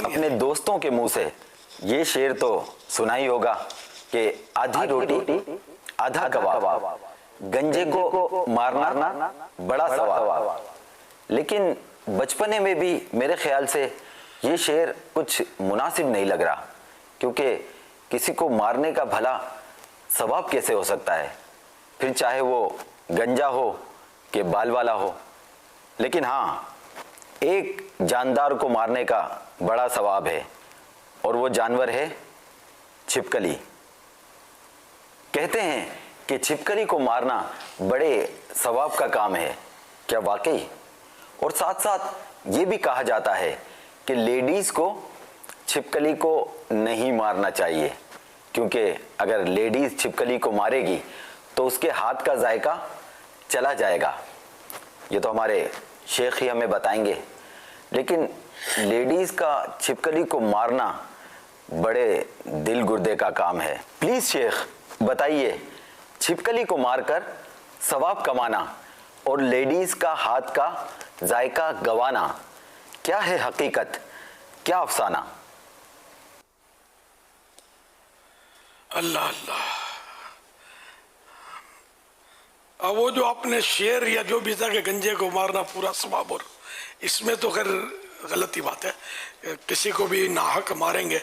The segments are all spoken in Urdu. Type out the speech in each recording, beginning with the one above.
اپنے دوستوں کے منہ سے یہ شعر تو سنا ہی ہوگا کہ آدھی روٹی آدھا کباب، گنجے کو مارنا بڑا ثواب۔ لیکن بچپنے میں بھی میرے خیال سے یہ شعر کچھ مناسب نہیں لگ رہا، کیونکہ کسی کو مارنے کا بھلا ثواب کیسے ہو سکتا ہے، پھر چاہے وہ گنجا ہو کہ بال والا ہو۔ لیکن ہاں، ایک جاندار کو مارنے کا بڑا ثواب ہے، اور وہ جانور ہے چھپکلی۔ کہتے ہیں کہ چھپکلی کو مارنا بڑے ثواب کا کام ہے، کیا واقعی؟ اور ساتھ ساتھ یہ بھی کہا جاتا ہے کہ لیڈیز کو چھپکلی کو نہیں مارنا چاہیے، کیونکہ اگر لیڈیز چھپکلی کو مارے گی تو اس کے ہاتھ کا ذائقہ چلا جائے گا۔ یہ تو ہمارے شیخ ہی ہمیں بتائیں گے۔ لیکن لیڈیز کا چھپکلی کو مارنا بڑے دل گردے کا کام ہے۔ پلیز شیخ بتائیے، چھپکلی کو مار کر ثواب کمانا اور لیڈیز کا ہاتھ کا ذائقہ گوانا، کیا ہے حقیقت، کیا افسانہ؟ اللہ اللہ، اب وہ جو آپ نے شعر یا جو بھی تھا کہ گنجے کو مارنا پورا ثواب، اور اس میں تو خیر غلطی بات ہے۔ کسی کو بھی ناحق ماریں گے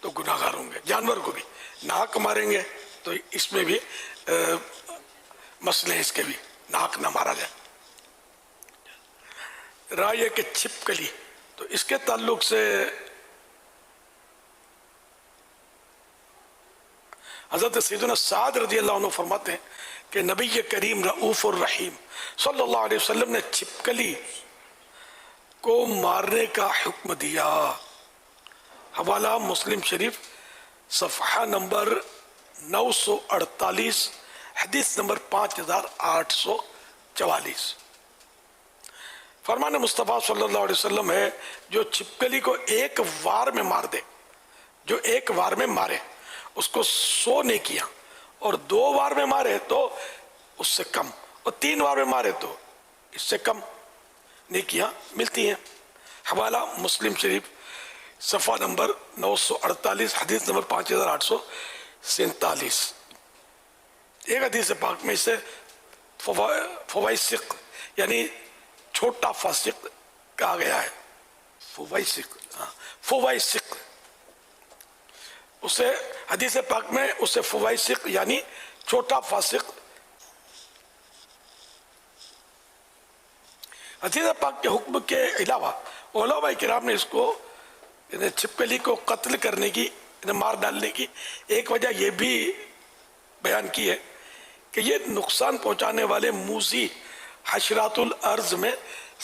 تو گناہ گار ہوں گے، جانور کو بھی ناحق ماریں گے تو اس میں بھی مسئلے ہیں، اس کے بھی ناحق نہ مارا جائے۔ رائے کہ چھپکلی، تو اس کے تعلق سے حضرت سیدنا سعد رضی اللہ عنہ فرماتے ہیں کہ نبی کریم رؤوف الرحیم صلی اللہ علیہ وسلم نے چھپکلی کو مارنے کا حکم دیا۔ حوالہ مسلم شریف صفحہ نمبر 948، حدیث نمبر 5844۔ فرمان مصطفیٰ صلی اللہ علیہ وسلم ہے، جو چھپکلی کو ایک وار میں مار دے، جو ایک وار میں مارے اس کو 100 نیکیاں، اور 2 وار میں مارے تو اس سے کم، اور 3 وار میں مارے تو اس سے کم نیکیاں ملتی ہیں۔ حوالہ مسلم شریف صفحہ نمبر 948، حدیث نمبر 5847۔ ایک حدیث پاک میں اسے فوائسق یعنی چھوٹا فاسق کہا گیا ہے۔ فوائسق، اسے حدیث پاک میں اسے فوائسق یعنی چھوٹا فاسق۔ حدیث پاک کے حکم کے علاوہ علماء کرام نے اس کو یعنی چھپکلی کو قتل کرنے کی، مار ڈالنے کی ایک وجہ یہ بھی بیان کی ہے کہ یہ نقصان پہنچانے والے موذی حشرات الارض میں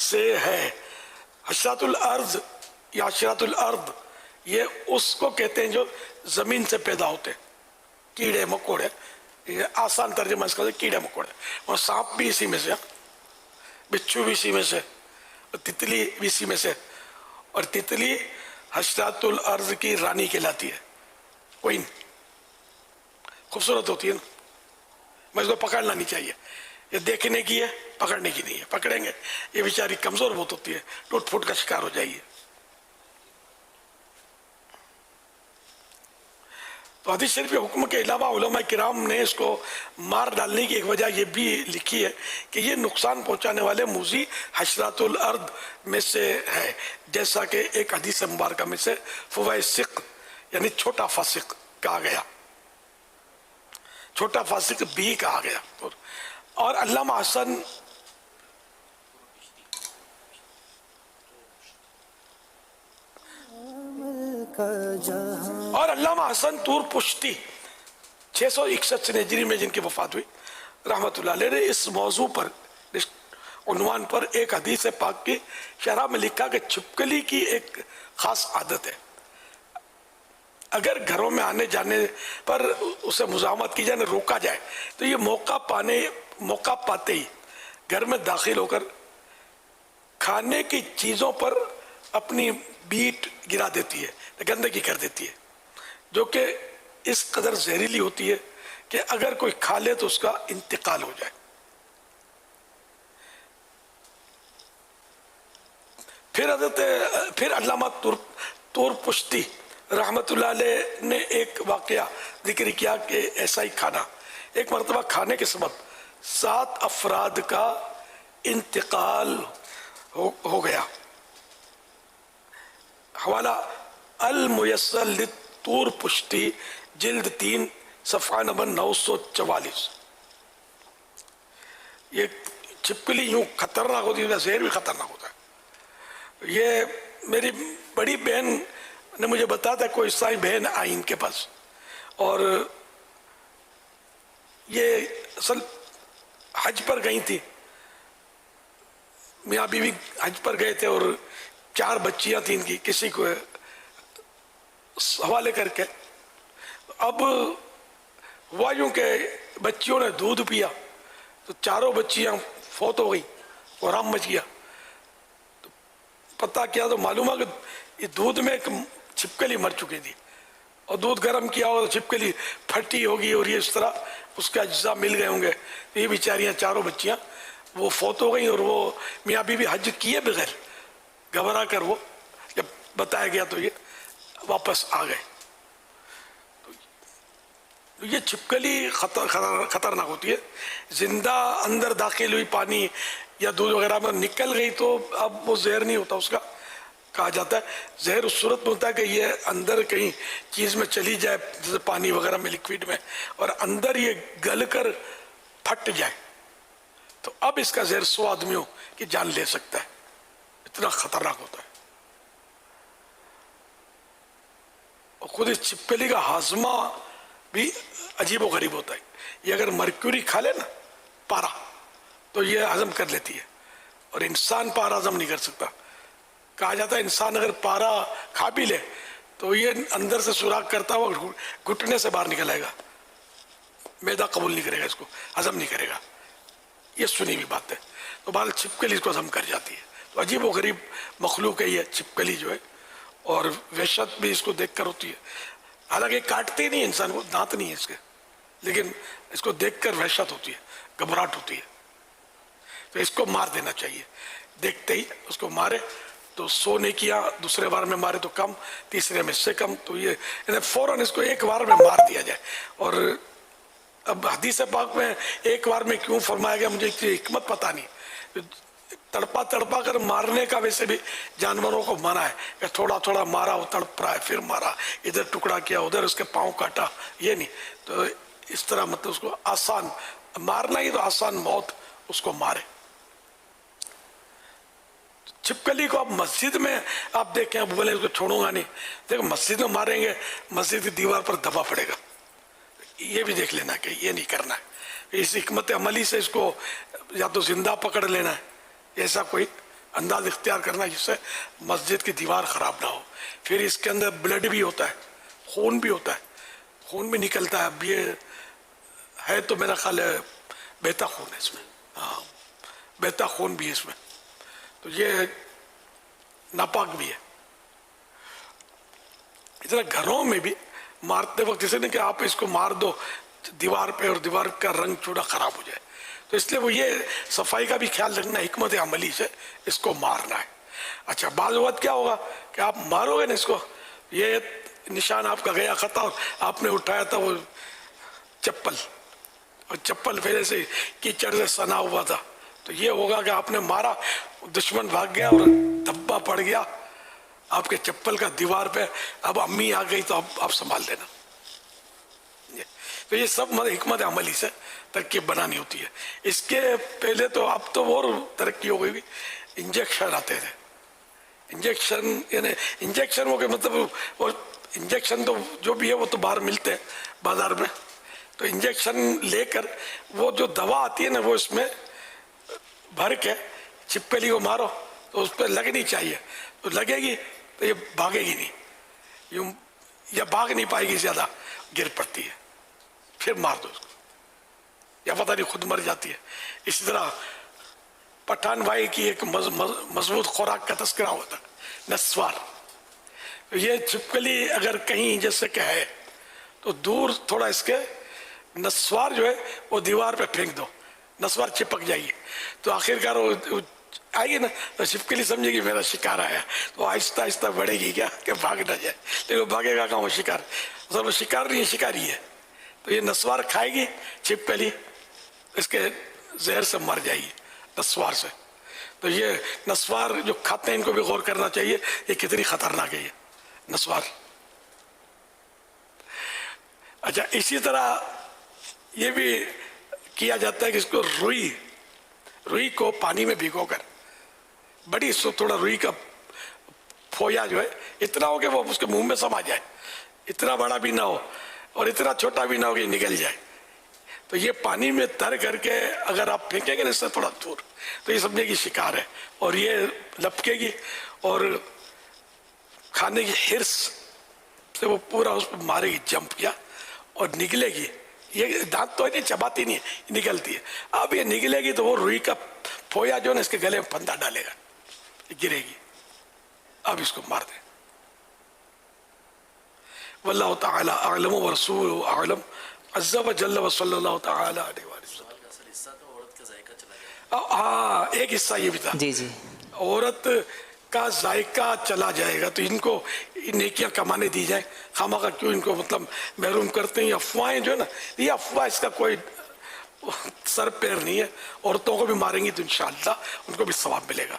سے ہے۔ حشرات الارض یا حشرات الارض یہ اس کو کہتے ہیں جو زمین سے پیدا ہوتے ہیں، کیڑے مکوڑے، آسان ترجمہ اس کا کیڑے مکوڑے، اور سانپ بھی اسی میں سے، بچھو بھی اسی میں سے، تتلی بھی اسی میں سے، اور تتلی حشرات الارض کی رانی کہلاتی ہے، کوئن، خوبصورت ہوتی ہے نا، میں اس کو پکڑنا نہیں چاہیے، یہ دیکھنے کی ہے، پکڑنے کی نہیں ہے، پکڑیں گے یہ بیچاری کمزور بہت ہوتی ہے، ٹوٹ پھوٹ کا شکار ہو جائیے۔ تو حدیث شریف کے حکم کے علاوہ علماء کرام نے اس کو مار ڈالنے کی ایک وجہ یہ بھی لکھی ہے کہ یہ نقصان پہنچانے والے موذی حشرات الارض میں سے ہے، جیسا کہ ایک حدیث مبارکہ میں سے فوائسق یعنی چھوٹا فاسق کہا گیا، چھوٹا فاسق بھی کہا گیا۔ اور علامہ حسن طور پشتی 661 ہجری میں جن کی وفات ہوئی رحمت اللہ علیہ نے اس موضوع پر، اس عنوان پر ایک حدیث پاک کی شرح میں لکھا کہ چھپکلی کی ایک خاص عادت ہے، اگر گھروں میں آنے جانے پر اسے مزاحمت کی جائے، روکا جائے تو یہ موقع پاتے ہی گھر میں داخل ہو کر کھانے کی چیزوں پر اپنی بیٹ گرا دیتی ہے، گندگی کر دیتی ہے، جو کہ اس قدر زہریلی ہوتی ہے کہ اگر کوئی کھا لے تو اس کا انتقال ہو جائے۔ پھر علامہ طور پشتی رحمت اللہ علیہ نے ایک واقعہ ذکر کیا کہ ایسا ہی کھانا، ایک مرتبہ کھانے کے سبب 7 افراد کا انتقال ہو گیا۔ حوالہ المیسر للطور پشتی جلد 3 صفحہ نمبر 944۔ یہ چھپکلی یوں خطرناک ہوتی ہے، زہر بھی خطرناک ہوتا ہے۔ یہ میری بڑی بہن نے مجھے بتایا تھا، کوئی عیسائی بہن آئی ان کے پاس، اور یہ اصل حج پر گئی تھی، میاں بیوی حج پر گئے تھے، اور 4 بچیاں تھیں ان کی، کسی کو حوالے کر کے۔ اب ہوا یوں کہ بچیوں نے دودھ پیا تو 4 بچیاں فوت ہو گئی، کوہرام مچ گیا۔ تو پتہ کیا تو معلوم ہے کہ یہ دودھ میں ایک چھپکلی مر چکی تھی، اور دودھ گرم کیا ہو تو چھپکلی پھٹی ہوگی، اور یہ اس طرح اس کے اجزاء مل گئے ہوں گے۔ یہ بیچاریاں 4 بچیاں وہ فوت ہو گئیں، اور وہ میاں بیوی حج کیے بغیر گھبرا کر وہ جب بتایا گیا تو یہ واپس آ گئے۔ تو یہ چھپکلی خطرناک ہوتی ہے، زندہ اندر داخل ہوئی پانی یا دودھ وغیرہ میں نکل گئی تو اب وہ زہر نہیں ہوتا، اس کا کہا جاتا ہے زہر اس صورت میں ہوتا ہے کہ یہ اندر کہیں چیز میں چلی جائے، جیسے پانی وغیرہ میں، لکوڈ میں، اور اندر یہ گل کر پھٹ جائے، تو اب اس کا زہر 100 آدمیوں کی جان لے سکتا ہے، اتنا خطرناک ہوتا ہے۔ اور خود اس چھپکلی کا ہاضمہ بھی عجیب و غریب ہوتا ہے۔ یہ اگر مرکوری کھا لے نا، پارا، تو یہ ہضم کر لیتی ہے، اور انسان پارا ہضم نہیں کر سکتا۔ کہا جاتا ہے انسان اگر پارا کھا بھی لے تو یہ اندر سے سوراخ کرتا ہوا گھٹنے سے باہر نکل آئے گا، معدہ قبول نہیں کرے گا، اس کو ہضم نہیں کرے گا، یہ سنی ہوئی بات ہے۔ تو بہرحال چھپکلی اس کو ہضم کر جاتی ہے۔ تو عجیب و غریب مخلوق ہے یہ چھپکلی جو ہے، اور وحشت بھی اس کو دیکھ کر ہوتی ہے۔ حالانکہ کاٹتی نہیں انسان کو، دانت نہیں ہے اس کے، لیکن اس کو دیکھ کر وحشت ہوتی ہے، گھبراہٹ ہوتی ہے۔ تو اس کو مار دینا چاہیے، دیکھتے ہی اس کو مارے تو 100 نہیں کیا، دوسرے بار میں مارے تو کم، تیسرے میں سے کم، تو یہ فوراً اس کو ایک بار میں مار دیا جائے۔ اور اب حدیث پاک میں ایک بار میں کیوں فرمایا گیا مجھے حکمت پتہ نہیں۔ تڑپا تڑپا کر مارنے کا ویسے بھی جانوروں کو منع ہے کہ تھوڑا تھوڑا مارا، وہ تڑپ رہا ہے پھر مارا، ادھر ٹکڑا کیا، ادھر اس کے پاؤں کاٹا، یہ نہیں۔ تو اس طرح مطلب اس کو آسان مارنا ہی تو آسان موت اس کو مارے۔ چھپکلی کو اب مسجد میں آپ دیکھیں، اب بولے اس کو چھوڑوں گا نہیں، دیکھو مسجد میں ماریں گے، مسجد کی دیوار پر دبا پڑے گا، یہ بھی دیکھ لینا کہ یہ نہیں کرنا ہے۔ اس حکمت عملی سے اس کو یا تو زندہ پکڑ لینا ہے، ایسا کوئی انداز اختیار کرنا جس سے مسجد کی دیوار خراب نہ ہو۔ پھر اس کے اندر بلڈ بھی ہوتا ہے، خون بھی ہوتا ہے، خون بھی نکلتا ہے۔ اب یہ ہے تو میرا خیال ہے بہتا خون ہے اس میں، ہاں بہتا خون بھی ہے اس میں، تو یہ ناپاک بھی ہے۔ اس طرح گھروں میں بھی مارتے وقت جیسے نہیں کہ آپ اس کو مار دو دیوار پہ اور دیوار کا رنگ چوڑا خراب ہو جائے، تو اس لیے وہ یہ صفائی کا بھی خیال رکھنا، حکمت عملی سے اس کو مارنا ہے۔ اچھا بعض وقت کیا ہوگا کہ آپ مارو گے نا اس کو، یہ نشان آپ کا گیا خطا، آپ نے اٹھایا تھا وہ چپل، اور چپل پھر ایسے کیچڑ سے سنا ہوا تھا، تو یہ ہوگا کہ آپ نے مارا، دشمن بھاگ گیا اور دھبا پڑ گیا آپ کے چپل کا دیوار پہ، اب امی آ گئی تو اب آپ سنبھال لینا۔ تو یہ سب حکمت عملی سے ترکیب بنانی ہوتی ہے۔ اس کے پہلے تو اب تو اور ترقی ہو گئی، انجیکشن آتے تھے، انجیکشن یعنی انجیکشن ہو کے مطلب وہ انجیکشن تو جو بھی ہے وہ تو باہر ملتے ہیں بازار میں، تو انجیکشن لے کر وہ جو دوا آتی ہے نا وہ اس میں بھر کے چھپکلی کو مارو تو اس پہ لگنی چاہیے، تو لگے گی تو یہ بھاگے گی نہیں، یوں یا بھاگ نہیں پائے گی، زیادہ گر پڑتی ہے، پھر مار دو اس کو، یا پتہ نہیں خود مر جاتی ہے۔ اسی طرح پٹھان بھائی کی ایک مضبوط خوراک کا تذکرہ ہوتا ہے، نسوار۔ یہ چھپکلی اگر کہیں جیسے کہ ہے تو دور تھوڑا اس کے نسوار جو ہے وہ دیوار پہ پھینک دو، نسوار چپک جائیے، تو آخر کار وہ آئے گی نا تو چھپکلی سمجھے گی میرا شکار آیا، تو آہستہ آہستہ بڑھے گی کیا کہ بھاگ نہ جائے، لیکن وہ بھاگے گا کہاں، وہ شکار، اصل وہ شکار نہیں ہے، شکاری ہے. تو یہ نسوار کھائے گی چھپکلی، اس کے زہر سے مر جائے گی نسوار سے. تو یہ نسوار جو کھاتے ہیں ان کو بھی غور کرنا چاہیے، یہ کتنی خطرناک ہے یہ نسوار. اچھا اسی طرح یہ بھی کیا جاتا ہے کہ اس کو روئی کو پانی میں بھگو کر، بڑی تھوڑا روئی کا پھویا جو ہے اتنا ہو کہ وہ اس کے منہ میں سما جائے، اتنا بڑا بھی نہ ہو اور اتنا چھوٹا بھی نہ ہو کہ نگل جائے. تو یہ پانی میں تر کر کے اگر آپ پھینکیں گے نا اس سے تھوڑا دور، تو یہ سمجھے گی شکار ہے، اور یہ لپکے گی اور کھانے کی حرص سے وہ پورا اس پہ مارے گی، جمپ کیا اور نگلے گی. یہ دانت تو ہے نہیں، چباتی نہیں ہے، نگلتی ہے. اب یہ نگلے گی تو وہ روئی کا پھویا جو ہے نا اس کے گلے میں پھندا ڈالے گا، گرے گی. اب اس کو مار دیں. واللہ تعالی اعلم ورسولہ اعلم عز و جل و صلی اللہ تعالی علیہ وآلہ وسلم. ہاں ایک حصہ یہ بھی تھا، جی جی عورت کا ذائقہ چلا جائے گا تو ان کو نیکیاں کمانے دی جائیں، خواہ کیوں ان کو مطلب محروم کرتے ہیں. افواہیں جو ہے نا، یہ افواہ اس کا کوئی سر پیر نہیں ہے. عورتوں کو بھی ماریں گی تو انشاءاللہ ان کو بھی ثواب ملے گا.